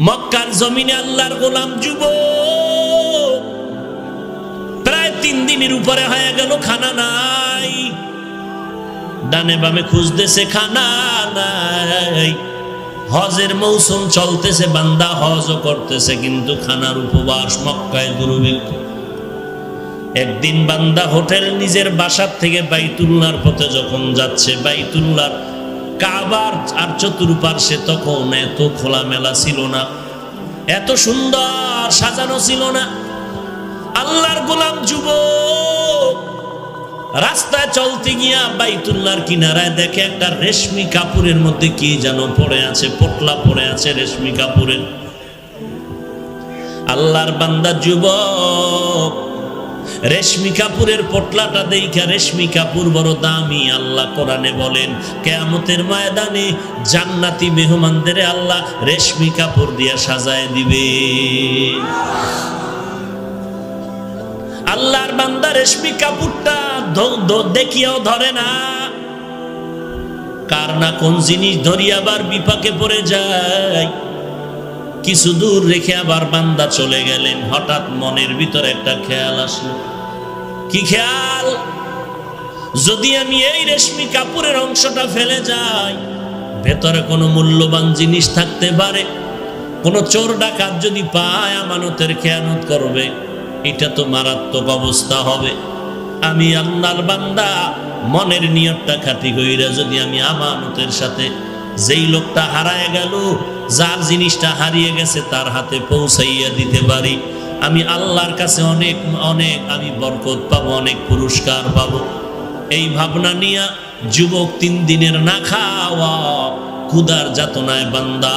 মক্কার জমিনে আল্লাহর গোলাম যুবক প্রায় 3 দিনের উপরে হয়ে গেল, খানা নাই। ডানে বামে খুঁজতেছে, খানা নাই। হজের মৌসুম চলতেছে, বান্দা হজও করতেছে, কিন্তু খানার উপবাস, মক্কায় দুর্ভিক্ষ। একদিন বান্দা হোটেল নিজের বাসার থেকে বাইতুল্লাহর পথে যখন যাচ্ছে, বাইতুল্লাহর কাবার আর চতুর্পার্শ্বে তখন এত খোলামেলা ছিল না, এত সুন্দর সাজানো ছিল না। আল্লাহর গোলাম যুবক রাস্তায় চলতে গিয়া বাইতুল্লাহর কিনারায় দেখে একটা রেশমি কাপড়ের মধ্যে কি যেন পড়ে আছে, পোটলা পড়ে আছে রেশমি কাপড়ের। আল্লাহর বান্দা যুবক রেশমি কাপড়ের পোটলাটা দেখা, রেশমি কাপড় বড় দামি। আল্লাহ কোরআনে বলেন, কিয়ামতের ময়দানে জান্নাতি মেহমানদের আল্লাহ রেশমি কাপড় দিয়া সাজায় দিবে। আল্লাহর বান্দা রেশমি কাপড়টা দেখিয়াও ধরে না, কার না কোন জিনিস ধরিয়া আবার বিপাকে পড়ে যায়। কিছু দূর রেখে আবার বান্দা চলে গেলেন। হঠাৎ মনের ভিতরে একটা খেয়াল আসলো। কি খেয়াল? যদি আমি এই রেশমি কাপড়ের অংশটা ফেলে যাই, ভেতরে কোনো মূল্যবান জিনিস থাকতে পারে, কোনো চোর ডাকাত যদি পায় আমানতের খেয়ানত করবে, এটা তো মারাত্মক অবস্থা হবে। আমি আল্লাহর বান্দা মনের নিয়তটা খাঁটি কইরা যদি আমি আমানতের সাথে যেই লোকটা হারায় গেল, যার জিনিসটা হারিয়ে গেছে, তার হাতে পৌঁছাইয়া দিতে পারি, আমি আল্লাহর কাছে অনেক অনেক আমি বরকত পাবো, অনেক পুরস্কার পাবো। এই ভাবনা নিয়া যুবক 3 দিনের না খাওয়া ক্ষুধার যাতনায় বান্দা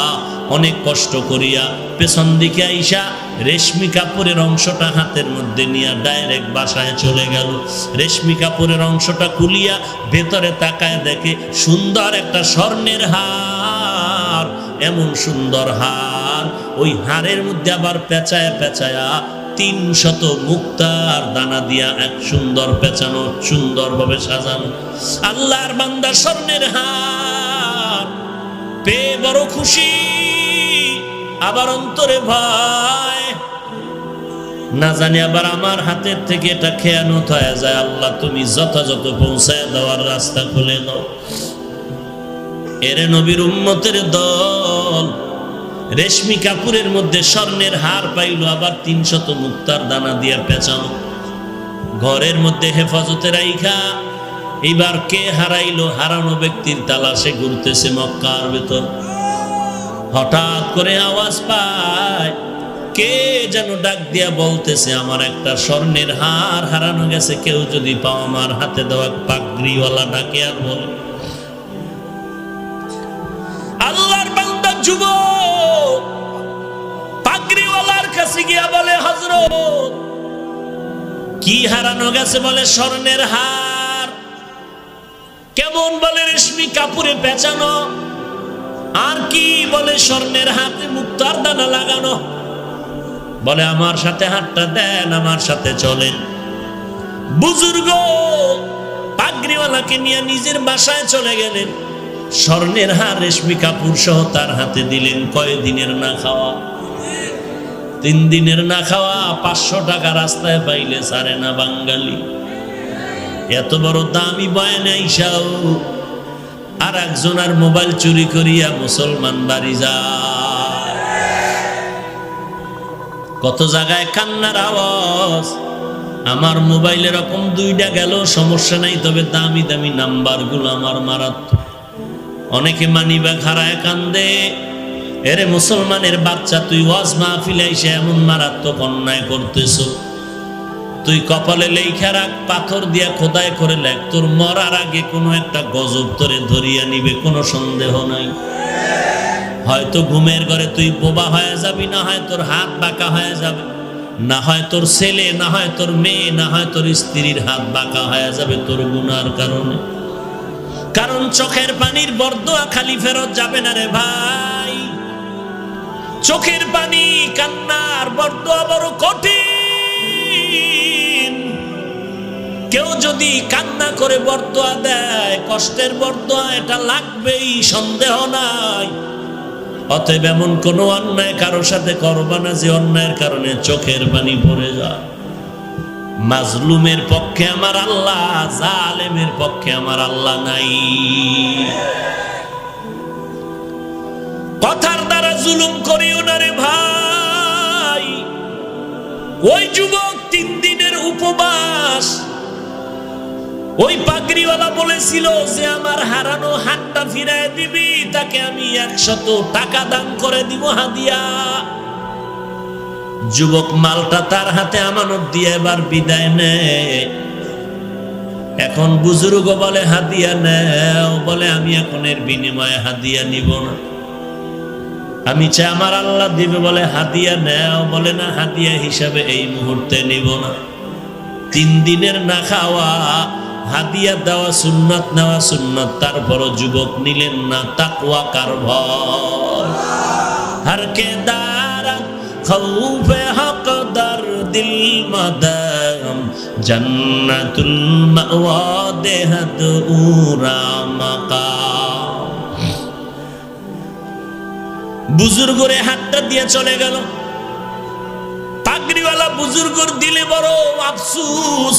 অনেক কষ্ট করিয়া পেছন দিকে আইসা রেশমি কাপড়ের অংশটা হাতের মধ্যে নিয়ে ডাইরেক্ট বাসায় চলে গেল। রেশমি কাপড়ের অংশটা খুলিয়া ভেতরে তাকায় দেখে সুন্দর একটা স্বর্ণের হার। এমন সুন্দর হার, ওই হারের মধ্যে আবার পেঁচায়া পেঁচায়া 300 মুক্তার দানা দিয়া এক সুন্দর পেঁচানো, সুন্দরভাবে সাজানো। আল্লাহর বান্দা স্বর্ণের হার পেয়ে বড় খুশি, আবার অন্তরে ভয়, না জানি আবার আমার হাতের থেকে এটা খেয়ানত হয়ে যায়। আল্লাহ তুমি যথাযথ পৌঁছায় দেওয়ার রাস্তা খুলে দাও। এরে নবীর উম্মতের দল রেশমি কাপড়ের মধ্যে স্বর্ণের হার পাইল, আবার 300 মুক্তার দানা দিয়া পেঁচানো, ঘরের মধ্যে হেফাজতে রাইখা। এইবার কে হারাইলো? হারানো ব্যক্তির তালাশে ঘুরতেছে মক্কার ভেতর। হঠাৎ করে আওয়াজ পায়, কে যেন ডাক দিয়া বলতেছে, আমার একটা স্বর্ণের হার হারানো গেছে, কেউ যদি পাও আমার হাতে দেওয়া। পাগড়িওয়ালা ডাকে আর বলে। আল্লাহর বান্দা যুবক পাগড়িওয়ালার কাছে গিয়া বলে, হযরত কি হারানো গেছে? বলে স্বর্ণের হার। কেমন? বলে রেশমি কাপড়ে পেঁচানো। আর কি? বলে স্বর্ণের হাতে মুক্তার দানা লাগানো। বলে আমার সাথে হাতটা দেন, আমার সাথে চলেন। বুজুর্গ পাগড়িওয়ালাকে নিয়ে নিজের বাসায় চলে গেলেন। স্বর্ণের হার রেশমি কাপড় সহ তার হাতে দিলেন। কয় দিনের না খাওয়া? 3 দিনের না খাওয়া। 500 টাকা রাস্তায় পাইলে ছাড়ে না বাঙালি। এত বড় দামি বয়ানে আইসাও আর একজনের মোবাইল চুরি করিয়া মুসলমান বাড়ি যায়। কত জায়গায় কান্নার আওয়াজ। আমার মোবাইল এরকম 2টা গেল, সমস্যা নাই, তবে দামি দামি নাম্বার গুলো আমার মারাত্মক। অনেকে মানিব্যাগ হারায় কান্দে। এরে মুসলমানের বাচ্চা, তুই ওয়াজ মাহফিলে এসে এমন মারাত্মক অন্যায় করতেছ, তুই কপালে লেখা রাখ, পাথর দিয়া খোদাই করে লেখ, তোর মরার আগে কোনো একটা গজব তোরে ধরিয়া নিবে, কোনো সন্দেহ নাই। হয়তো ঘুমের ঘরে তুই বোবা হয়ে যাবি, না হয় তোর হাত বাঁকা হয়ে যাবে, না হয় তোর ছেলে, না হয় তোর মেয়ে, না হয় তোর স্ত্রীর হাত বাঁকা হয়ে যাবে তোর গুনার কারণে। কারণ চোখের পানির বরদোয়া খালি ফেরত যাবে না রে ভাই। চোখের পানি, কান্নার বরদোয়া বড় কঠিন। কেউ যদি কান্না করে বরদোয়া দেয়, কষ্টের বরদোয়া, এটা লাগবেই, সন্দেহ নাই। অতএব এমন কোনো অন্যায় কারোর সাথে করবা না যে অন্যায়ের কারণে চোখের পানি পড়ে যায়। মাজলুমের পক্ষে আমার আল্লাহ, জালেমের পক্ষে আমার আল্লাহ নাই। কথার দ্বারা জুলুম করিও না রে ভাই। ওই যুবক 3 দিনের উপবাস, ওই পাগড়িওয়ালা বলেছিল যে আমার হারানো হাতটা ফিরায় দিবি, তাকে আমি 100 টাকা দান করে দিব হাদিয়া। যুবক মালটা তার হাতে আমানত দিয়ে এবার বিদায় নেয়। এখন বুজুর্গ বলে হাদিয়া নেও, বলে আমি এখন এর বিনিময়ে হাদিয়া নিব না, আমি চাই আমার আল্লাহ দিবে। বলে হাদিয়া নেও, বলে না হাদিয়া হিসাবে এই মুহূর্তে নিব না। 3 দিনের না খাওয়া, হাদিয়া দেওয়া সুন্নাত, নেওয়া সুন্নাত, তারপরও যুবক নিলেন না। তাকওয়া কার ভয়? হর কে দারাত খৌফে হক দর দিল মদম, জান্নাতুল মাওয়া দেহদ উরা মাকাম। বুজুর্গরে হাতটা দিয়ে চলে গেল। পাগড়িওয়ালা বুজুর্গর দিলে বড় আফসোস,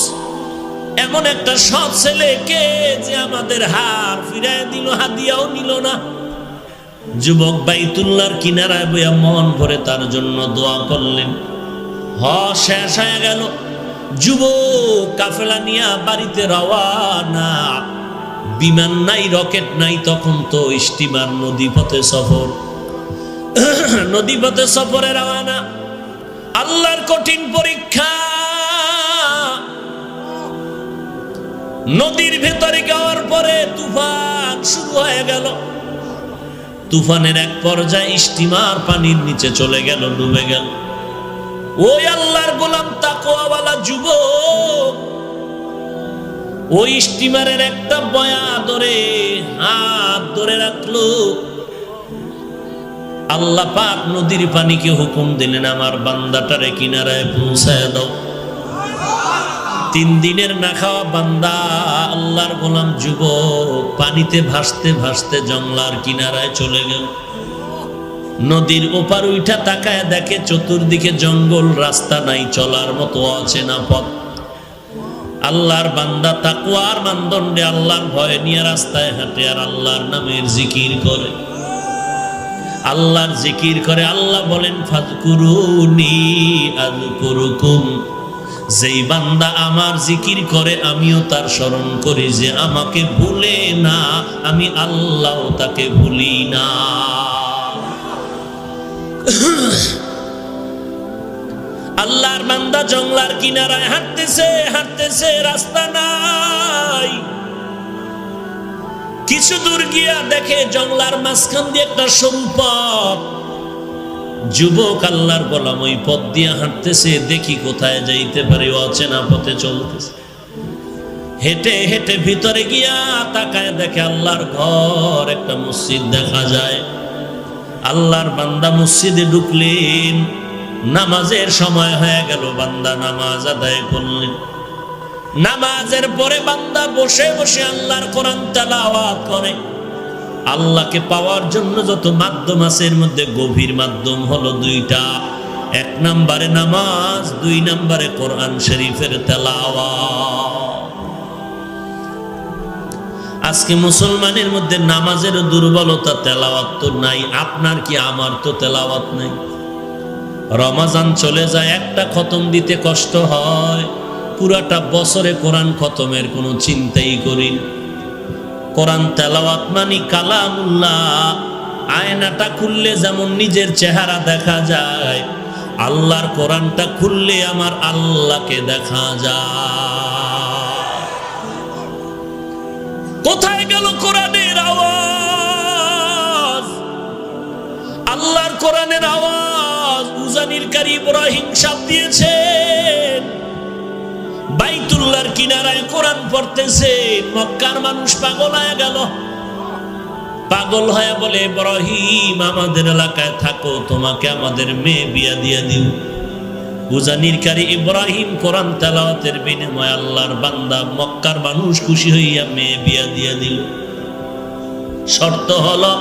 এমন একটা সৎ ছেলেকে যে আমাদের হার ফিরায় দিল, হাদিয়াও নিল না। যুবক বাইতুল্লাহর কিনারায় বইয়া মন ভরে তার জন্য দোয়া করলেন। শেষ হয়ে গেল। যুবক কাফেলা নিয়ে বাড়িতে রওয়ানা। বিমান নাই, রকেট নাই, তখন তো স্টিমার, নদীপথে সফর। নদীপথে সফরে রওয়ানা। আল্লাহর কঠিন পরীক্ষা। নদীর ভেতরে যাওয়ার পরে তুফান শুরু হয়ে গেল। তুফানের এক পর্যায়ে স্টিমার পানির নিচে চলে গেল, ডুবে গেল। ওই আল্লাহর গোলাম তাকওয়াওয়ালা যুবক ওই স্টিমারের একটা বয়া ধরে হাত ধরে রাখলো। আল্লাহ পাক নদীর পানিকে হুকুম দিলেন, আমার বান্দাটারে কিনারায় পৌঁছায় দাও। 3 দিনের না খাওয়া বান্দা, আল্লাহর গোলাম যুবক পানিতে ভাসতে ভাসতে জংলার কিনারায় চলে গেল। নদীর ওপার উঠা তাকায় দেখে চতুর্দিকে জঙ্গল, রাস্তা নাই, চলার মতো অচেনা পথ। আল্লাহর বান্দা তাকওয়ার মানদণ্ডে আল্লাহর ভয় নিয়ে রাস্তায় হাঁটে আর আল্লাহর নামের জিকির করে। আল্লাহর জিকির করে। আল্লাহ বলেন ফাযকুরুনি আযকুরুকুম। যেই বান্দা আমার জিকির করে আমিও তার স্মরণ করি, যে আমাকে ভুলে না আমি আল্লাহ তাকে ভুলি না। আল্লাহর বান্দা জংলার কিনারায় হাঁটতেছে হাঁটতেছে, রাস্তা নাই। কিছু দূর গিয়া দেখে জংলার মাঝখান দিয়ে একটা সরু পথ। যুবক আল্লাহর গোলাম ওই পথ দিয়ে হাঁটতেছে, দেখি কোথায় যাইতে পারে, অচেনা পথে চলতেছে। হেঁটে হেঁটে ভিতরে গিয়া তাকায় দেখে আল্লাহর ঘর, একটা মসজিদ দেখা যায়। আল্লাহর বান্দা মসজিদে ঢুকলেন। নামাজের সময় হয়ে গেল, বান্দা নামাজ আদায় করলেন। নামাজের পরে বান্দা বসে বসে আল্লাহর কোরআন তেলাওয়াত করে। আল্লাহকে পাওয়ার জন্য যত মাধ্যম আছে এর মধ্যে গভীর মাধ্যম হলো 2টা। 1 নম্বরে নামাজ, 2 নম্বরে কোরআন শরীফের তেলাওয়াত। আজকে মুসলমানের মধ্যে নামাজের দুর্বলতা, তেলাওয়াত তো নাই। আপনার কি আমার তো তেলাওয়াত নাই। রমজান চলে যায়, একটা খতম দিতে কষ্ট হয়। পুরাটা বছরে কোরআন খতমের কোনো চিন্তাই করি না। কোরআন তেলাওয়াত মানি কালামুল্লাহ। আয়নাটা খুললে যেমন নিজের চেহারা দেখা যায়, আল্লাহর কোরআনটা খুললে আমার আল্লাহকে দেখা যায়। কোথায় গেল কোরআনের আওয়াজ? আল্লাহর কোরআনের আওয়াজ উজানির কারি ইব্রাহিম সাহেব দিয়েছেন। বাইতুল্লাহর কিনারায় কোরআন পড়তেছে। মক্কার মানুষ পাগল হয়ে গেল। পাগল হয়ে বলে, ইব্রাহিম আমাদের এলাকায় থাকো, তোমাকে আমাদের মেয়ে বিয়া দিয়া দিও। উজানির কারি ইব্রাহিম কোরআন তেলাওয়াতের বিনিময়ে আল্লাহর বান্দা মক্কার মানুষ খুশি হইয়া মেয়ে বিয়া দিয়া দিল। শর্ত হলো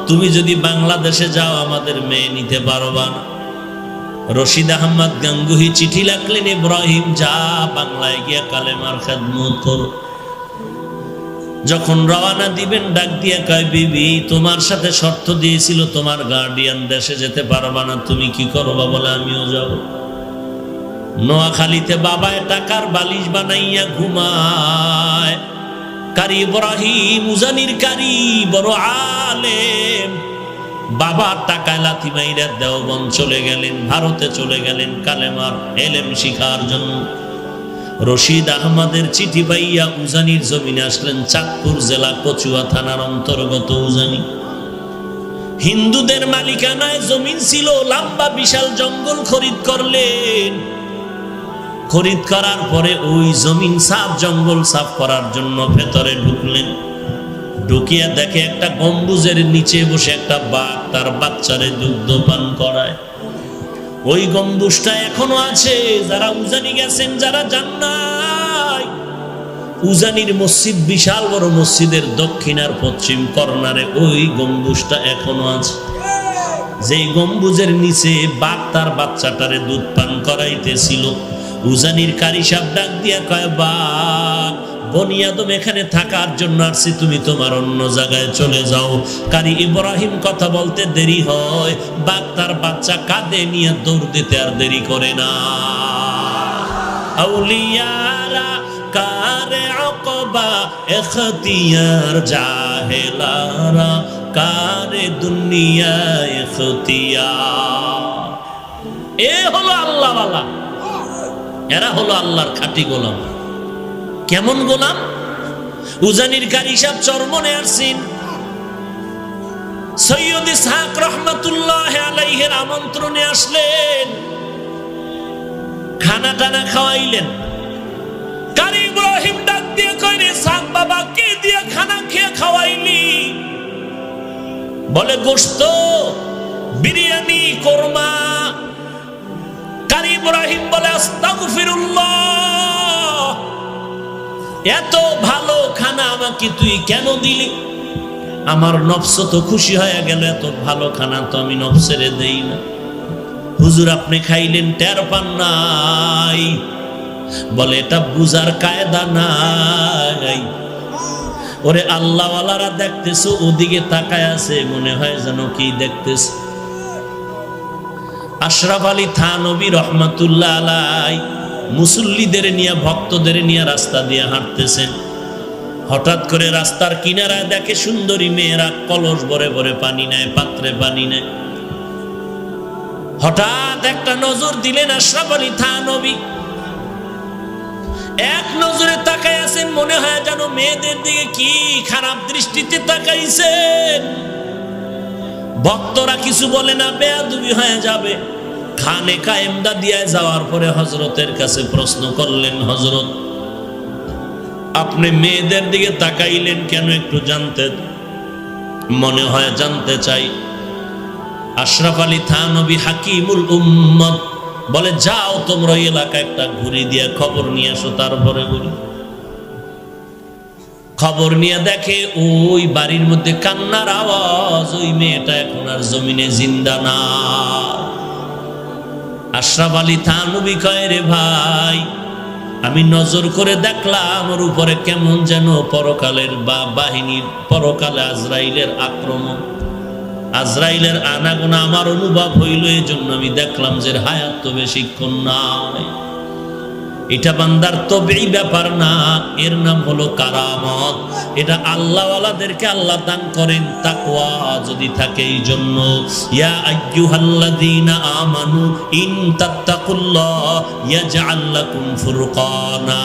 তুমি যদি বাংলাদেশে যাও আমাদের মেয়ে নিতে পারবা না। রশিদ আহমদ গাঙ্গুহি চিঠি লিখলেন, ইব্রাহিম যা বাংলায় গিয়া কালেমার খেদমত করো। যখন রওনা দিবেন ডাক দিয়ে কয়, বিবি তোমার সাথে শর্ত দিয়েছিল তোমার গার্ডিয়ান দেশে যেতে পারবা না, তুমি কি করবা? বলে আমিও যাব। নোয়াখালীতে বাবায় টাকার বালিশ বানাইয়া ঘুমায়। কারি ইব্রাহিম উজানির কারি, বড় আলেম, বাবার টাকায় লাথি মাইরা দেওবন্দ চলে গেলেন, ভারতে চলে গেলেন কালেমার এলেম শিখার জন্য। রশিদ আহমদের চিঠি পাইয়া উজানির জমিনে আসলেন। চাঁদপুর জেলা কচুয়া থানার অন্তর্গত উজানি। হিন্দুদের মালিকানায় জমিন ছিল, লম্বা বিশাল জঙ্গল খরিদ করলেন। খরিদ করার পরে ওই জমিন সাফ, জঙ্গল সাফ করার জন্য ভেতরে ঢুকলেন। ঢুকিয়া দেখে একটা গম্বুজের নিচে বসে একটা বাঘ তার বাচ্চারে দুগ্ধ পান করায়। ওই গম্বুজটা এখনো আছে। যারা উজানি গেছেন, যারা যান নাই, উজানির মসজিদ বিশাল বড়, মসজিদের দক্ষিণ আর পশ্চিম কর্নারে ওই গম্বুজটা এখনো আছে। যেই গম্বুজের নিচে বাঘ তার বাচ্চাটারে দুধ পান করাইতেছিল। উজানির কারি সাহেব ডাক দিয়া কয়, বাঘ বনি আদম এখানে থাকার জন্য আসছি, তুমি তোমার অন্য জায়গায় চলে যাও। কারি ইব্রাহিম কথা বলতে দেরি হয়, বাঘ তার বাচ্চা কাঁধে নিয়ে দৌড় দিতে আর দেরি করে না। আউলিয়ারা কারে আকবা ইখতিয়ার, জাহেলারা কারে দুনিয়া ইখতিয়ার। এ হলো আল্লাহওয়ালা, এরা হলো আল্লাহর খাঁটি গোলাম। কেমন গোলাম? উজানির কারি সাহেব চরমনে আসছেন। সৈয়দ ইসহাক রহমাতুল্লাহ আলাইহির আমন্ত্রণে আসলেন, খানা টানা খাওয়াইলেন। কারি ইব্রাহিম ডাক দিয়ে কয়, ইসহাক বাবা কে দিয়ে খানা খেয়ে খাওয়াইলি? বলে গোশত, বিরিয়ানি, কোরমা। কারি ইব্রাহিম বলে আস্তাগফিরুল্লাহ, এত ভালো খানা আমাকে তুই কেন দিলি? আমার নফস তো খুশি হয়ে গেল, এত ভালো খানা তো আমি নফসেরে দেই না। হুজুর আপনি খাইলেন টের পান নাই? বলে এটা বুঝার কায়দা নাই। ওরে আল্লাহওয়ালারা দেখতেছো, ওদিকে তাকায় আছে, মনে হয় যেন কি দেখতেছে। আশরাফ আলী থানবী রহমাতুল্লাহ আলাই মুসল্লিদের নিয়ে, ভক্তদের নিয়ে রাস্তা দিয়ে হাঁটতেছেন। হঠাৎ করে রাস্তার কিনারায় দেখে সুন্দরী মেয়েরা কলস ভরে ভরে পানি নেয়, পাত্রে পানি নেয়। হঠাৎ একটা নজর দিলেন আশরাফ আলী থানবী। এক নজরে তাকায় আছেন, মনে হয় যেন মেয়েদের দিকে কি খারাপ দৃষ্টিতে তাকাইছেন। ভক্তরা কিছু বলে না, বেয়াদবি হয়ে যাবে। খানে কায়েমদা দিয়ে যাওয়ার পরে হযরতের কাছে প্রশ্ন করলেন, হযরত আপনি মেয়েদের দিকে তাকাইলেন কেন? একটু জানতে মনে হয়, জানতে চাই। আশরাফ আলী থানবী হাকিমুল উম্মত বলে, যাও তোমরা ওই এলাকায় একটা ঘুরি দিয়ে খবর নিয়ে আসো। তারপরে ঘুরি খবর নিয়ে দেখে ওই বাড়ির মধ্যে কান্নার আওয়াজ, ওই মেয়েটা এখন আর জমিনে জিন্দা না। আশরাফ আলী থানবী কয়, রে ভাই আমি নজর করে দেখলাম ওর উপরে কেমন যেন পরকালের বাহিনীর, পরকালে আজরাইলের আক্রমণ, আজরাইলের আনাগোনা আমার অনুভব হইল। এই জন্য আমি দেখলাম যে হায়াত তো বেশিক্ষণ নাই। এটা বান্দার তবেই ব্যাপার না, এর নাম হলো কারামত। এটা আল্লাহওয়ালাদেরকে আল্লাহ দান করেন তাকওয়া যদি থাকে। এই জন্য ইয়া আইয়ুহাল্লাযীনা আমানু ইন তাত্তাকুল্লাহ ইয়াজআল লাকুম ফুরকানা।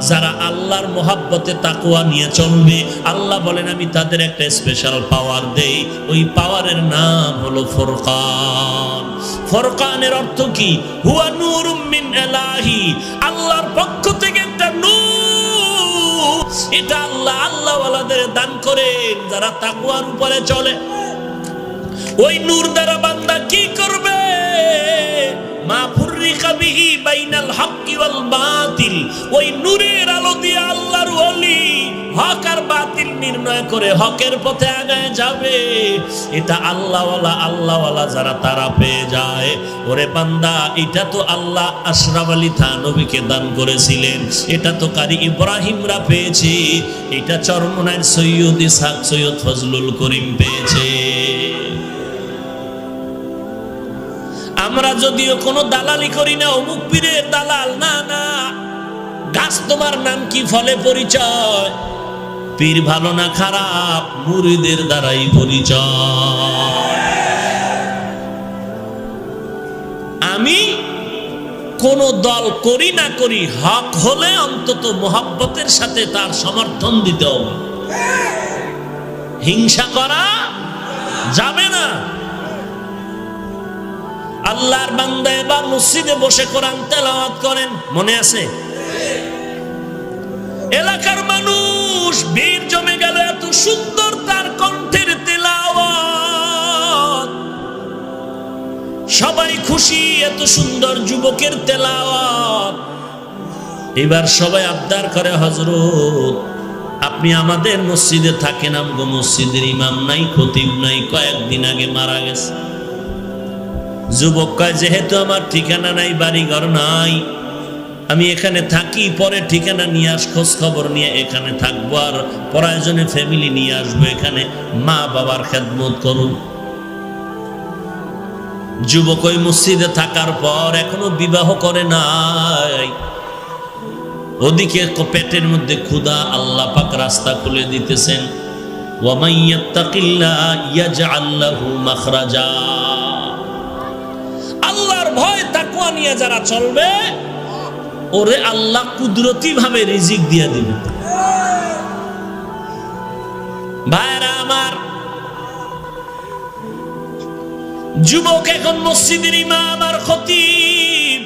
যারা আল্লাহর মহব্বতে তাকওয়া নিয়ে চলবে, আল্লাহ বলেন আমি তাদের একটা স্পেশাল পাওয়ার দেই। ওই পাওয়ারের নাম হলো ফুরকান। ফুরকানের অর্থ কি? হুয়া নূরুম মিন ইলাহি, আল্লাহর পক্ষ থেকে একটা নূর। এটা আল্লাহ আল্লাহওয়ালাদের দান করেন যারা তাকওয়ার উপরে চলে। ওই নূর দ্বারা বান্দা কি করবে? মা ফুররিকা বিহি বাইনাল হাক্কি ওয়াল বাতিল, ওই নূরের আলো দিয়ে আল্লাহর ওলি হক আর বাতিল নির্ণয় করে হকের পথে আগায় যাবে। এটা আল্লাহওয়ালা যারা তারা পেয়ে যায়। ওরে বান্দা, এটা তো আল্লাহ আশরাফ আলী থানভীকে দান করেছিলেন, এটা তো কারি ইব্রাহিমরা পেয়েছে, এটা চরমনার সৈয়দ ইসহাক সৈয়দ ফজলুল করিম পেয়েছে। আমরা যদিও কোনো দালালি করি না, অমুক পীরের দালাল, না না, গাছ তোমার নাম কি, ফলে পরিচয়। পীর ভালো না খারাপ, মুরিদের দ্বারাই পরিচয়। আমি কোন দল করি না করি, হক হলে অন্তত মোহাব্বতের সাথে তার সমর্থন দিতে হবে, হিংসা করা যাবে না। আল্লাহর বান্দা এবার মসজিদে বসে কোরআন তেলাওয়াত করেন, মনে আছে? এলাকার মানুষ ভিড় জমে গেল, এত সুন্দর তার কণ্ঠের তেলাওয়াত, সবাই খুশি, এত সুন্দর যুবকের তেলাওয়াত। এবার সবাই আবদার করে, হযরত আপনি আমাদের মসজিদে থাকেন, আমগো মসজিদের ইমাম নাই, খতিব নাই, কয়েকদিন আগে মারা গেছে। যুবক কয়, যেহেতু আমার ঠিকানা নাই, বাড়ি ঘর নাই, আমি এখানে থাকি, পরে ঠিকানা নিয়ে খোঁজ খবর নিয়ে এখানে থাকবো, আর প্রয়োজনে ফ্যামিলি নিয়ে আসবো, এখানে মা বাবার খেদমত করুন। যুবক ওই মসজিদে থাকার পর এখনো বিবাহ করে নাই, ওদিকে পেটের মধ্যে ক্ষুধা, আল্লাহ পাক রাস্তা খুলে দিতেছেন। ওয়া মান ইয়াত্তাকিল্লাহ ইয়াজআল লাহু মাখরাজা। আল্লাহর ভয় তাকওয়া নিয়ে যারা চলবে, ওরে আল্লাহ কুদরতি ভাবে রিজিক দিয়ে দিবে। ভাইরা আমার, যুবক এখন মসজিদের ইমাম আর খতিব,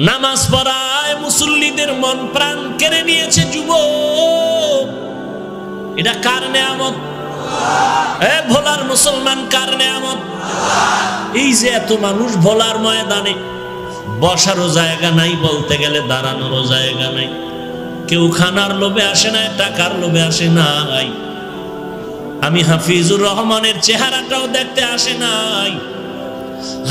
নামাজ পড়ায় মুসল্লিদের মন প্রাণ কেড়ে নিয়েছে। যুবক, এটা কার নেয়ামত? ভোলার মুসলমান, কার নেয়ামত? এই যে এত মানুষ ভোলার ময়দানে, বসারও জায়গা নাই, বলতে গেলে দাঁড়ানোরও জায়গা নাই। কেউ খানার লোভে আসে না, টাকার লোভে আসে নাই। আমি হাফিজুর রহমানের চেহারাটাও দেখতে আসে নাই।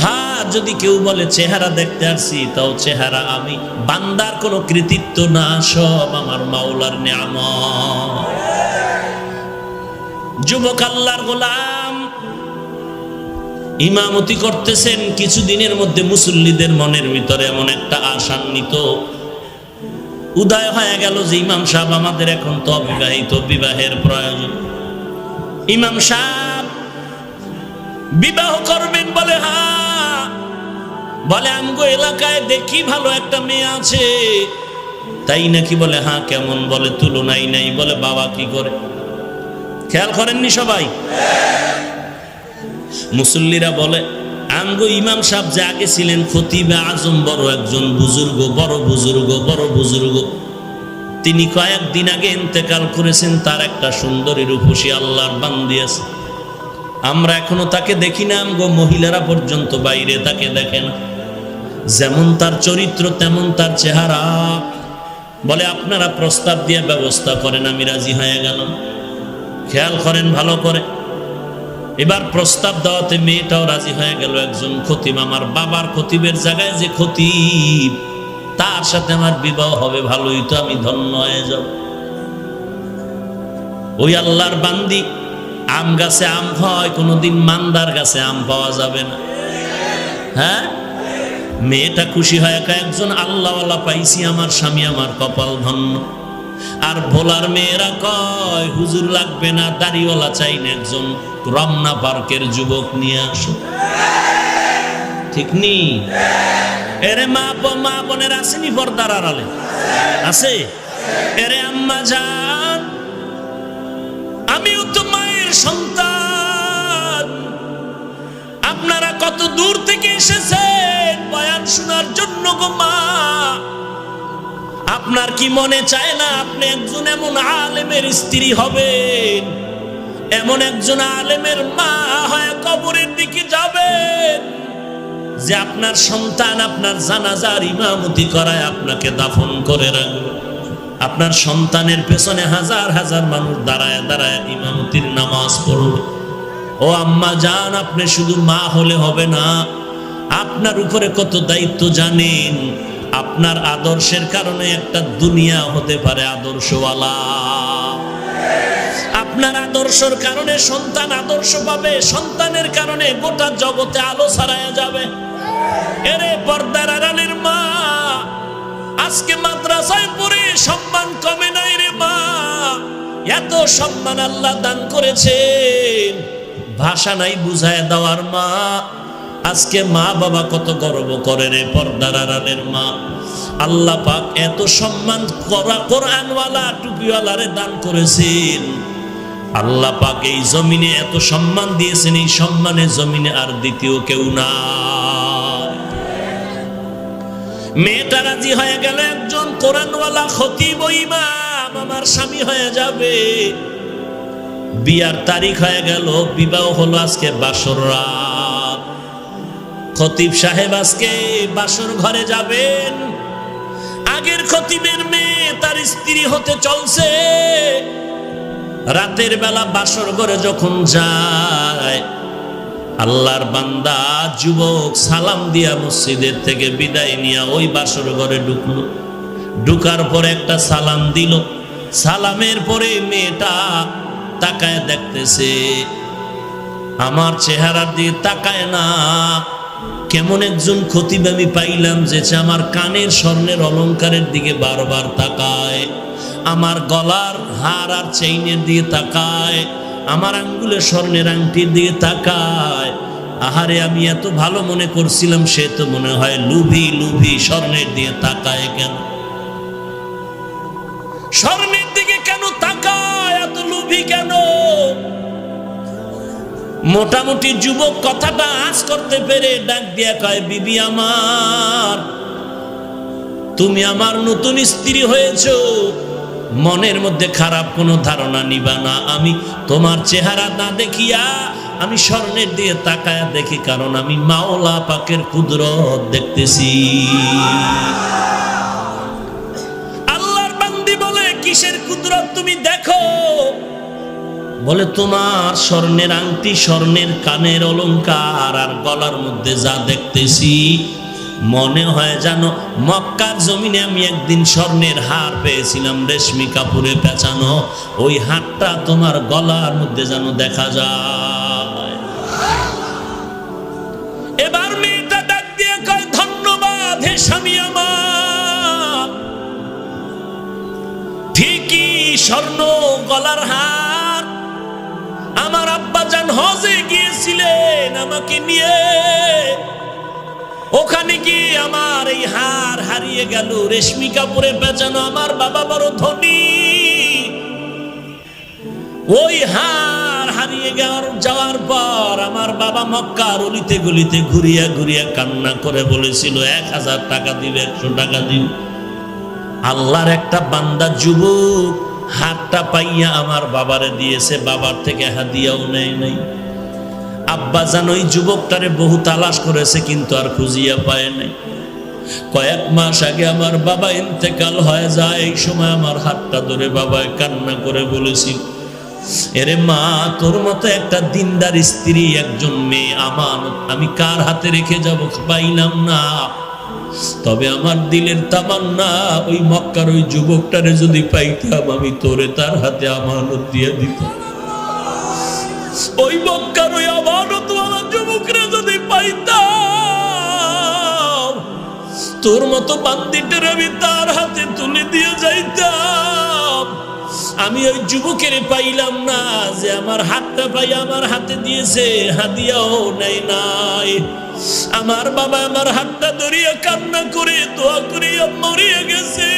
হ্যাঁ, যদি কেউ বলে চেহারা দেখতে আসছি, তাও চেহারা আমি, বান্দার কোনো কৃতিত্ব না, সব আমার মাওলার নেয়ামত। যুবক আল্লাহর গোলাম ইমামতি করতেছেন। কিছুদিনের মধ্যে মুসল্লিদের মনের ভিতরে এমন একটা আশান্বিত উদয় হয়ে গেল যে ইমাম সাহেব আমাদের এখন তো অবিবাহিত, বিবাহের প্রয়োজন। ইমাম সাহেব বিবাহ করবেন বলে, হ্যাঁ। বলে আমগো এলাকায় দেখি ভালো একটা মেয়ে আছে, তাই নাকি? বলে হ্যাঁ। কেমন? বলে তুলনাই নাই। বলে বাবা কি করে? খেয়াল করেননি সবাই? মুসল্লিরা বলে আমগো ইমাম সাহেব যে আগে ছিলেন খতিবে আজম, বড় একজন বুজুর্গ, বড় বুজুর্গ, তিনি কয়েকদিন আগে ইন্তেকাল করেছেন। তার একটা সুন্দরী রূপসী আল্লাহর বান্দি আছে, আমরা এখনো তাকে দেখি না। আমগো মহিলারা পর্যন্ত বাইরে তাকে দেখে না। যেমন তার চরিত্র, তেমন তার চেহারা। বলে আপনারা প্রস্তাব দিয়ে ব্যবস্থা করেন, আমি রাজি হয়ে গেলাম। খেয়াল করেন ভালো করে। এবার প্রস্তাব দেওয়াতে মেয়েটাও রাজি হয়ে গেল। একজন খতিব, আমার বাবার খতিবের জায়গায় যে খতিব, তার সাথে আমার বিবাহ হবে, ভালোই তো, আমি ধন্য হয়ে যাব। ওই আল্লাহর বান্দি, আম গাছে আম হয়, কোনোদিন মান্দার গাছে আম পাওয়া যাবে না। হ্যাঁ, মেয়েটা খুশি হয়, একজন আল্লাহওয়ালা পাইছি, আমার স্বামী, আমার কপাল ধন্য। আর ভোলার মেয়েরা কয় হুজুর লাগবে না, দাড়িওয়ালা চাই না, একজন রমনা পার্কের যুবক নিয়ে আসো। ঠিক নি? এরে মা বোনের আসেনি পর্দার আড়ালে? আছে? এরে আম্মা জান, আমিও তো মায়ের সন্তান। আপনারা কত দূর থেকে এসেছেন বয়ান শোনার জন্য গো মা। আপনার কি মনে চায় না আপনি একজন এমন আলেমের স্ত্রী হবেন, এমন একজন আলেমের মা হয়ে কবরের দিকে যাবেন, যে আপনার সন্তান আপনার জানাজার ইমামতি করায় আপনাকে দাফন করে রাখবে। আপনার সন্তানের পেছনে হাজার হাজার মানুষ দাঁড়ায় দাঁড়ায় ইমামতির নামাজ পড়বে। ও আম্মা জান, আপনি শুধু মা হলে হবে না, আপনার উপরে কত দায়িত্ব জানেন। আপনার আদর্শের কারণে একটা দুনিয়া হতে পারে আদর্শওয়ালা। আপনার আদর্শের কারণে সন্তান আদর্শ পাবে, সন্তানের কারণে গোটা জগতে আলো ছড়ায়া যাবে। এরে পর্দার আড়ালের মা, আজকে মাদ্রাসায় পড়ে সম্মান কমে নাই রে মা। এত সম্মান আল্লাহ দান করেছেন, ভাষা নাই বুঝায় দেওয়ার মা। আজকে মা বাবা কত গর্ব করে রে পর্দার আড়ালের মা। আল্লাহ পাক এত সম্মান কোরআনওয়ালা টুপিওয়ালারে দান করেছেন। আল্লাহ পাক এই জমিনে এত সম্মান দিয়েছেন, এই সম্মানের জমিনে আর দ্বিতীয় কেউ না। মেয়েটা রাজি হয়ে গেল, একজন কোরআনওয়ালা খতিব ইমাম আমার স্বামী হয়ে যাবে। বিয়ার তারিখ হয়ে গেল, বিবাহ হলো আজকে বাসর রাত। খতিব সাহেব আজকে বাসর ঘরে যাবেন। আগের খতিবের মেয়ে তার স্ত্রী হতে চলছে। রাতের বেলা বাসর ঘরে যখন যায়, আল্লাহর বান্দা যুবক সালাম দিয়া মসজিদের থেকে বিদায় নিয়ে ওই বাসর ঘরে ঢুকলো। ঢুকার পরে একটা সালাম দিল। সালামের পরে মেয়েটা তাকায় দেখতেছে, আমার চেহারার দিকে তাকায় না। কেমন একজন খতিব আমি পাইলাম যে আমার কানের স্বর্ণের অলংকারের দিকে বারবার তাকায়, আমার গলার হার আর চেইনের দিকে তাকায়, আমার আঙ্গুলের স্বর্ণের আংটির দিকে তাকায়। আহারে, আমি এত ভালো মনে করছিলাম, সে তো মনে হয় লুভি লুভি, স্বর্ণের দিকে তাকায় কেন? স্বর্ণের দিকে কেন তাকায়? এত লুভি কেন? মোটামুটি যুবক কথাটা আজ করতে পেরে ডাক দিয়া কয়, বিবি আমার, তুমি আমার নতুন স্ত্রী হয়েছো, মনের মধ্যে খারাপ কোনো ধারণা নিবা না। আমি তোমার চেহারা না দেখিয়া আমি স্বর্ণের দিয়ে তাকায়া দেখি, কারণ আমি মাওলা পাকের কুদরত দেখতেছি। আল্লাহর বান্দি বলে, কিসের কুদরত তুমি দেখো? বলে, তোমার স্বর্ণের আংটি, স্বর্ণের কানের অলংকার আর গলার মধ্যে যা দেখতেছি, মনে হয় জানো মক্কার জমিনে আমি একদিন স্বর্ণের হার পেয়েছিলাম, রেশমি কাপড়ে পেঁচানো। ওই হারটা তোমার গলার মধ্যে যেন দেখা যায়। এবার মেয়েটা ডাক দিয়ে কয়, ধন্যবাদ হে স্বামী আমার। ঠিকই স্বর্ণ গলার হার। আমার আব্বাজান হজে গিয়েছিলেন আমাকে নিয়ে, ওখানে গিয়ে আমার এই হার হারিয়ে গেল, রেশমি কাপড়ে পেঁচানো। আমার বাবা বড় ধনী, ওই হার হারিয়ে যাওয়ার পর আমার বাবা মক্কার অলিতে গলিতে ঘুরিয়া ঘুরিয়া কান্না করে বলেছিল, 1000 টাকা দিবে, 100 টাকা দিবে। আল্লাহর একটা বান্দা যুবক হাতটা পাইয়া আমার বাবারে দিয়েছে, বাবার থেকে হাদিয়াও নেয় নাই। আব্বাজান ওই যুবকটারে বহু তালাশ করেছে, কিন্তু আর খুঁজিয়া পায় নাই। কয়েক মাস আগে আমার বাবা ইন্তেকাল হয়ে যায়। এই সময় আমার হাতটা ধরে বাবায় কান্না করে বলেছিল, এরে মা, তোর মতো একটা দিনদার স্ত্রী, একজন মেয়ে আমানত আমি কার হাতে রেখে যাব পাইলাম না। তবে আমার দিলের তামান্না, ওই মক্কার ওই যুবকটারে যদি পাইতাম, আমি তোরে তার হাতে আমানত দিয়ে দিতাম। ওই মক্কার ওই আমানতওয়ালা যুবকরা যদি পাইতাম, তোর মতো বান্দিটারে আমি তার হাতে তুলে দিয়ে যাইতাম। আমি ওই যুবকের পাইলাম না, যে আমার হাতটা পাই আমার হাতে দিয়েছে, হাদিয়াও নেই নাই। আমার বাবা আমার হাতটা ধরিয়া কান্না করে দোয়া করিয়া মরিয়া গেছে।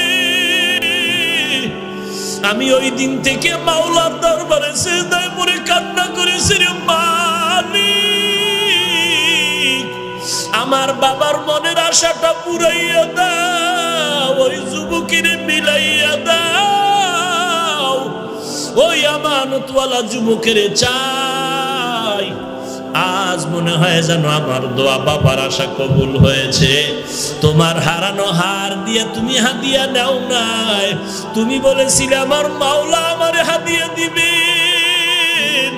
আমি ওই দিন থেকে মাওলার দরবারে সিজদায় পড়ে কান্না করেছি, রে মালিক, আমার বাবার মনের আশাটা পুরাইয়া দাও, ওই যুবকের মিলাইয়া দাও। ওই আমানতওয়ালা যুবকের চাই, আজ মনে হয় যেন আমার দোয়া বাবার আশা কবুল হয়েছে। তোমার হারানো হার দিয়ে তুমি হাদিয়া নাও নাই, তুমি বলেছিলে আমার মাওলা আমারে হাদিয়া দিবেন।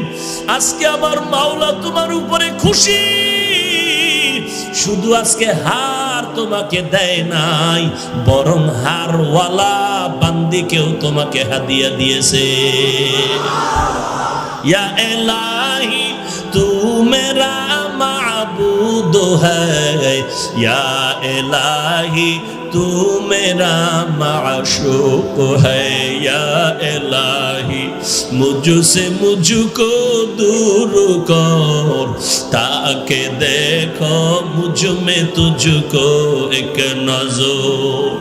আজকে আমার মাওলা তোমার উপরে খুশি, শুধু আজকে হার তোমাকে দেয় নাই, বরং হারওয়ালা বান্দিকেও তোমাকে হাদিয়া দিয়েছে। ইয়া ইলাহি তু মেরা মাবুদ হ্যায়, ইয়া ইলাহি তু মেরা মাশূক হ্যায়, ইয়া ইলাহি মুঝসে মুঝকো दूर कर, ताके देखो मुझ में तुझको एक नजर।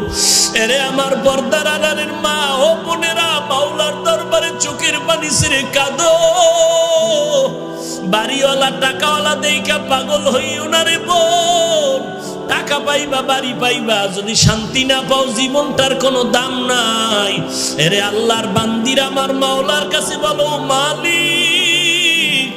এরে আমার পর্দার আড়ালের মা ও বোনেরা, মাওলার দরবারে চোখের পানি ছেড়ে কাঁদো। বাড়িওয়ালা টাকাওয়ালা দেইখা পাগল হইও না রে বোন। টাকা পাইবা, বাড়ি পাইবা, যদি শান্তি না পাও জীবনটার কোনো দাম নাই। এরে আল্লাহর বান্দিরা আমার মাওলার কাছে বলো, মালিক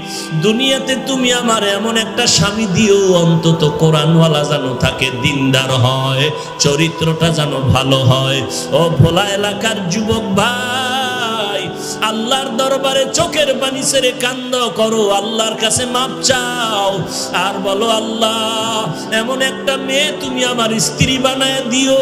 দুনিয়াতে তুমি আমার এমন একটা স্বামী দিও, অন্তত কোরআনওয়ালা যেন থাকে, দিনদার হয়, চরিত্রটা যেন ভালো হয়। ও ভোলা এলাকার যুবক ভাই, আল্লাহর দরবারে চোখের পানি ছেড়ে কান্না করো, আল্লাহর কাছে মাপ চাও, আর বলো আল্লাহ এমন একটা মেয়ে তুমি আমার স্ত্রী বানায় দিও,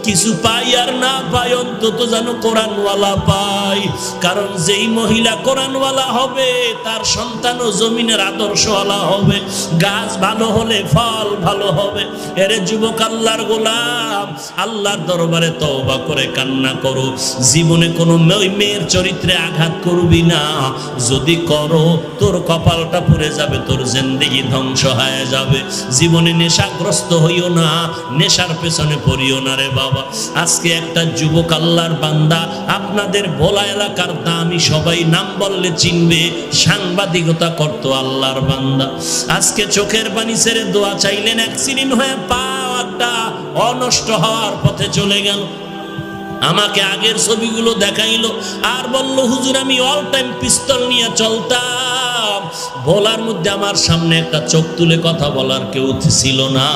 কিছু পাই আর না পাই অন্তত যেন কোরআনওয়ালা পাই। কারণ যেই মহিলা কোরআনওয়ালা হবে তার সন্তানও জমিনের আদর্শওয়ালা হবে, গাছ ভালো হলে ফল ভালো হবে। এরে যুবক আল্লাহর গোলাম, আল্লাহর দরবারে তওবা করে কান্না করো, জীবনে কোনো মেয়ের চরিত্রে আঘাত করবি না। যদি করো তোর কপালটা পুড়ে যাবে, তোর জিন্দেগি ধ্বংস হয়ে যাবে। জীবনে নেশাগ্রস্ত হইও না, নেশার পেছনে পড়িও না রে বাবা। আজকে একটা যুবক আল্লাহর বান্দা, আপনাদের ভোলা এলাকার দামি সবাই নাম বললে চিনবে, সাংবাদিকতা করতো আল্লাহর বান্দা। আজকে চোখের পানি ছেড়ে দোয়া চাইলেন, অ্যাক্সিডেন্ট হয়ে পা একটা অনষ্ট হওয়ার পথে চলে গেল। আমাকে আগের ছবিগুলো দেখাইলো আর বলল, হুজুর আমি অল টাইম পিস্তল নিয়ে চলতাম। বলার মধ্যে আমার সামনে একটা চোখ তুলে কথা বলার কেউ ছিল না,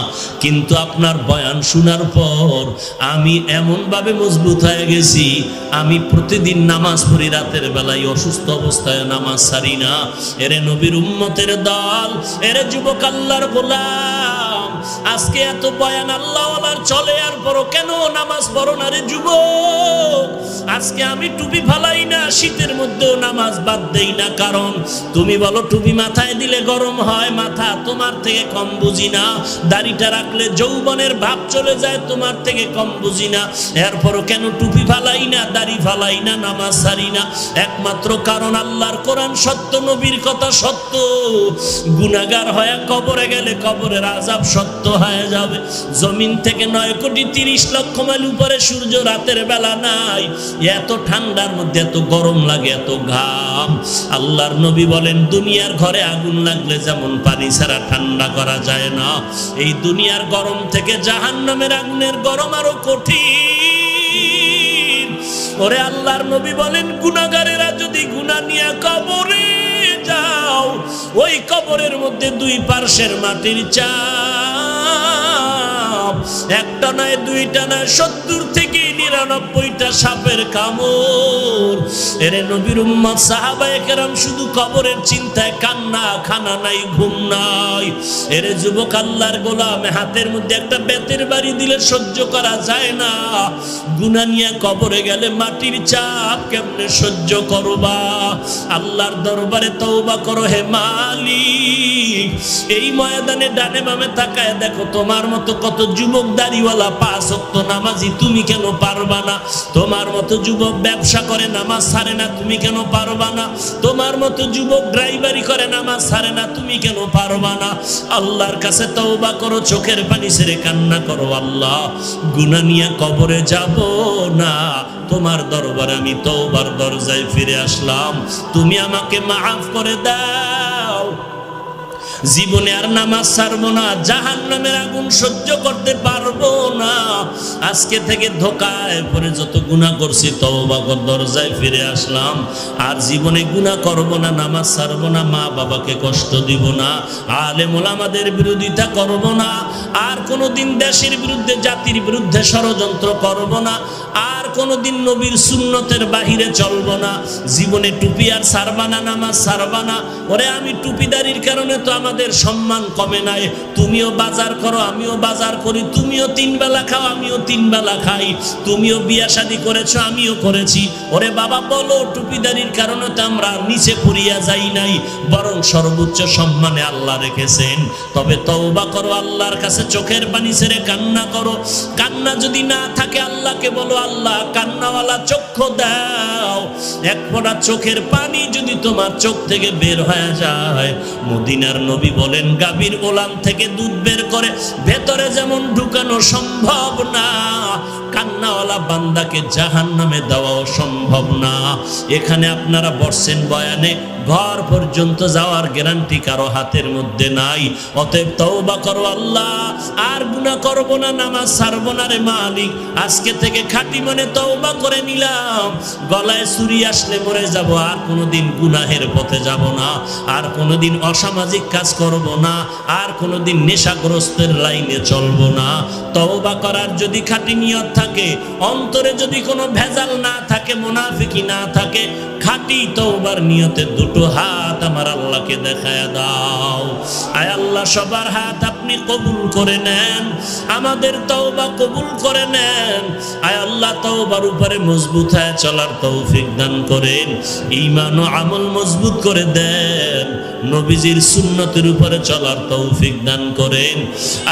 কিন্তু আপনার বয়ান শোনার পর আমি এমনভাবে মজবুত হয়ে গেছি, আমি প্রতিদিন নামাজ পড়ি রাতের বেলায়, অসুস্থ অবস্থায় নামাজ ছাড়ি না। এরে নবীর উম্মতের দল, এরে যুবক আল্লাহর গোলাম, আজকে এত বয়ান আল্লাহওয়ালার চলে, আর পরও কেন নামাজ পড়ো না রে যুবক? আজকে আমি টুপি ফালাই না, শীতের মধ্যেও নামাজ বাদ দেই না, কারণ তুমি বলো টুপি মাথায় দিলে গরম হয়, মাথা তোমার থেকে কম বুঝি না। দাড়িটা রাখলে যৌবনের ভাব চলে যায়, তোমার থেকে কম বুঝি না। এরপরও কেন টুপি ফালাই না, দাড়ি ফালাই না, নামাজ ছাড়ি না? একমাত্র কারণ আল্লাহর কোরআন সত্য, নবীর কথা সত্য। গুনাহগার হয়ে কবরে গেলে কবরের আযাব সত্য হয়ে যাবে। জমিন থেকে 9,30,00,000 মাইল উপরে সূর্য রাতের বেলা নাই, এত ঠান্ডার মধ্যে এত গরম লাগে, এত ঘাম। আল্লাহর নবী বলেন, দুনিয়ার ঘরে আগুন লাগলে যেমন পানি ছাড়া ঠান্ডা করা যায় না, এই দুনিয়ার গরম থেকে জাহান্নামের আগুনের গরম আরো কঠিন। ওরে আল্লাহর নবী বলেন, গুনাহগারেরা যদি গুনাহ নিয়ে কবরে যাও, ওই কবরের মধ্যে দুই পার্শ্বের মাটির চাপ, একটা নয় দুইটা নয় 70 থেকে 99টা সাপের কামড়। এরে নবীর উম্মত সাহাবায়ে কেরাম শুধু কবরের চিন্তায় কান্না, খানা নাই, ঘুম নাই। এরে যুবক আল্লাহর গোলাম, হাতের মধ্যে একটা বেতের বাড়ি দিলে সহ্য করা যায় না, গুনাহ নিয়ে কবরে গেলে মাটির চাপ কেমনে সহ্য করবা? আল্লাহর দরবারে তওবা করো হে মালিক। এই ময়দানে ডানে বামে তাকায় দেখো, তোমার মতো কত যুবক দাড়িওয়ালা 5 ওয়াক্ত নামাজি, তুমি কেন পারবা না? তোমার মতো যুবক ব্যবসা করে নামাজ ছাড়ে না, তুমি কেন পারবা না? তোমার মতো যুবক ড্রাইভারি করে নামাজ ছাড়ে না, তুমি কেন পারবা না? আল্লাহর কাছে তওবা করো, চোখের পানি ছেড়ে কান্না করো, আল্লাহ গুনাহ নিয়ে কবরে যাব না, তোমার দরবারে আমি তওবার দরজায় ফিরে আসলাম, তুমি আমাকে মাফ করে দাও। জীবনে আর নামাজ ছাড়বো না, জাহান্নামের আগুন সহ্য করতে পারবো করব না। আজকে থেকে ধোঁকায় পড়ে যত গুনাহ করছি তওবা কর, দরজায় ফিরে আসলাম। আর জীবনে গুনাহ করব না, নামাজ ছাড়ব না, মা বাবাকে কষ্ট দিব না, আলেম ওলামাদের বিরোধিতা করব না, আর কোনোদিন দেশের বিরুদ্ধে জাতির বিরুদ্ধে ষড়যন্ত্র করব না, আর কোনোদিন নবীর সুন্নতের বাহিরে চলব না। জীবনে টুপি আর ছাড়বা না, নামাজ ছাড়বা না। ওরে আমি টুপিদারির কারণে তো আমাদের সম্মান কমে নাই। তুমিও বাজার করো, আমিও বাজার করি, তুমিও 3 বেলা খাও, আমিও 3 বেলা খাই, তুমিও বিয়া শাদী করেছো, আমিও করেছি। ওরে বাবা বলো, টুপিদারির কারণে তো আমরা নিচে পড়িয়া যাই নাই, বরং সর্বোচ্চ সম্মানে আল্লাহ রেখেছেন। তবে তওবা করো, আল্লাহর কাছে চোখের পানি ছেড়ে কান্না করো। কান্না যদি না থাকে আল্লাহকে বলো, আল্লাহ কান্নাওয়ালা চক্ষু দাও। এক ফোঁটা চোখের পানি যদি তোমার চোখ থেকে বের হয়ে যায়, মদিনার নবী বলেন গাভীর ওলান থেকে দুধ বের করে ভেতরে যেমন ঢুকানো সম্ভব না, কান্নাওয়ালা বান্দাকে জাহান্নামে দেওয়াও সম্ভব না। এখানে আপনারা বসছেন বয়ানে, ঘর পর্যন্ত যাওয়ার গ্যারান্টি কারো হাতের মধ্যে নাই। অতএব তওবা করো, আল্লাহ আর গুনাহ করব না, নামাজ ছাড়ব না রে মালিক। আজকে থেকে খাঁটি মনে তওবা করে নিলাম। গলায় ছুরি আসলে মরে যাব, আর কোনোদিন গুনাহের পথে যাব না, আর কোনোদিন অসামাজিক কাজ করব না, আর কোনোদিন নেশাগ্রস্তের লাইনে চলব না। তওবা করার যদি খাঁটি নিয়ত থাকে, অন্তরে যদি কোনো ভেজাল না থাকে, মুনাফিকি না থাকে, খাঁটি তওবার নিয়তে দুটো হাত আমার আল্লাহকে দেখায় দাও। আয় আল্লাহ, সবার হাত আপনি কবুল করে নেন, আমাদের তওবা কবুল করে নেন। আয় আল্লাহ, তওবার উপরে মজবুত হয়ে চলার তৌফিক দান করেন, ঈমান ও আমল মজবুত করে দেন, নবীজির সুন্নতের উপরে চলার তৌফিক দান করেন।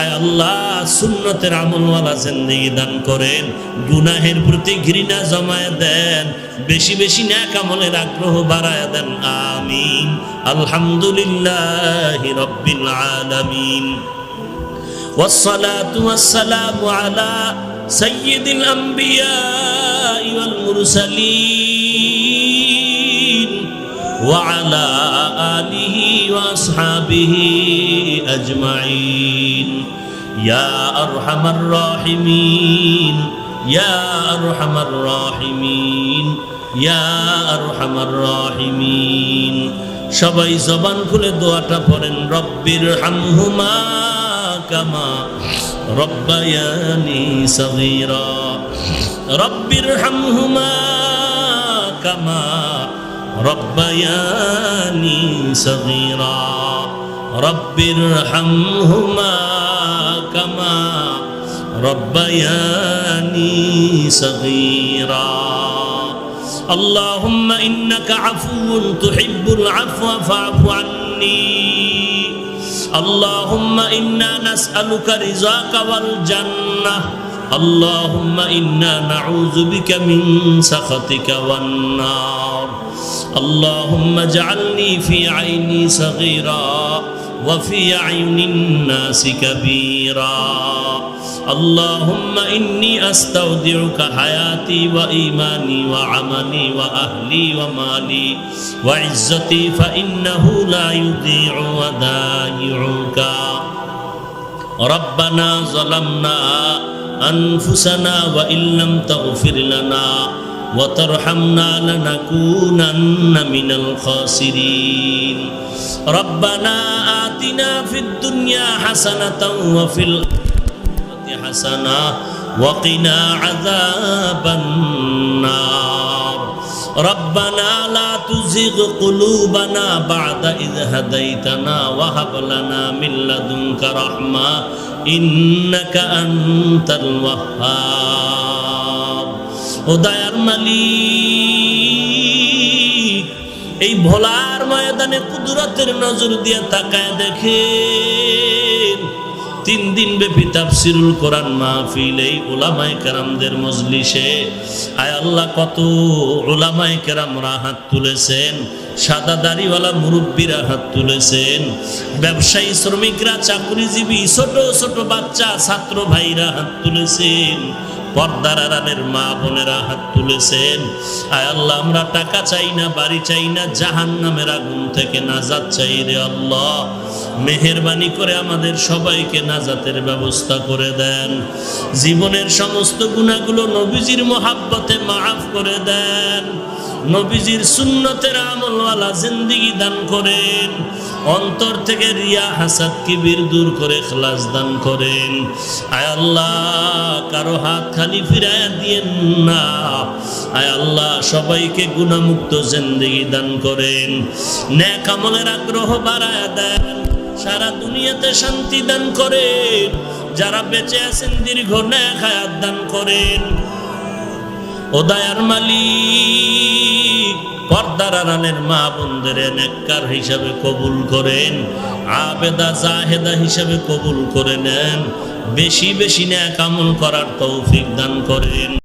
আয় আল্লাহ, সুন্নতের আমলওয়ালা জিন্দেগি দান করেন, গুনাহের প্রতি ঘৃণা জমায় দেন, বেশি বেশি নেক আমলের আগ্রহ বাড়ায় দেন। আমিন। আলহামদুলিল্লাহি রাব্বিল আলামিন। والصلاة والسلام على سيد الأنبياء والمرسلين وعلى آله وأصحابه أجمعين يا أرحم الراحمين يا أرحم الراحمين يا أرحم الراحمين। সবাই জবান খুলে দোয়াটা পড়েন, রব্বির হামহুমা কামা রব্বায়ানি সগীরা, রব্বির হামহুমা কামা রব্বায়ানি সগীরা, রব্বির হামহুমা কামা রব্বায়ানি সগীরা। اللهم إنك عفو تحب العفو فاعف عني. اللهم إنا نسألك رضاك والجنة. اللهم إنا نعوذ بك من سخطك والنار. اللهم اجعلني في عيني صغيرا وفي أعين الناس كبيرا. اللهم إني أستودعك حياتي وإيماني وعملي وأهلي ومالي وعزتي فإنه لا يضيع ودائعك. ربنا ظلمنا أنفسنا وإن لم تغفر لنا وترحمنا لنكونن من الخاسرين. ربنا آتنا في الدنيا حسنة وفي الآخرة حسنة وقنا عذاب النار. ربنا لا تزغ قلوبنا بعد إذ هديتنا وهب لنا من لدنك رحمة إنك أنت الوهاب. ও দয়ার মালিক, এই ভোলার ময়দানে কুদরতের নজর দিয়ে তাকায় দেখেন, 3 দিন ব্যাপী তাফসিরুল কোরআন মাহফিল এই উলামায়ে কেরামদের মজলিসে আয় আল্লাহ কত উলামায়ে কেরামরা হাত তুলেছেন, সাদা দাড়িওয়ালা মুরব্বীরা হাত তুলেছেন, ব্যবসায়ী শ্রমিকরা, চাকরিজীবী, ছোট ছোট বাচ্চা ছাত্র ভাইরা হাত তুলেছেন, পর্দার আড়ালের মা বোনেরা হাত তুলেছেন। আয় আল্লাহ, আমরা টাকা চাই না, বাড়ি চাই না, জাহান্নামের আগুন থেকে নাজাত চাই রে আল্লাহ। মেহেরবানি করে আমাদের সবাইকে নাজাতের ব্যবস্থা করে দেন। জীবনের সমস্ত গুনাহগুলো নবীজির মহাব্বতে মাফ করে দেন। নবীজির সুন্নতের আমলওয়ালা জিন্দেগি দান করেন। অন্তর থেকে রিয়া হাসাদ কিবির দূর করে ইখলাস দান করেন। আয় আল্লাহ, কারো হাত খালি ফিরায়া দিয়েন না। আয় আল্লাহ, সবাইকে গুনাহমুক্ত জিন্দেগি দান করেন। নেক আমলের আগ্রহ বাড়ায়া দেন। সারা দুনিয়াতে শান্তি দান করেন। যারা বেঁচে আছেন দীর্ঘ নেক হায়াত দান করেন। ও দয়ার মালিক, পর্দার আড়ালের মা বোনদের নেককার হিসাবে কবুল করেন, আবেদা জাহেদা হিসাবে কবুল করে নেন। বেশি বেশি নেক আমল করার তৌফিক দান করেন।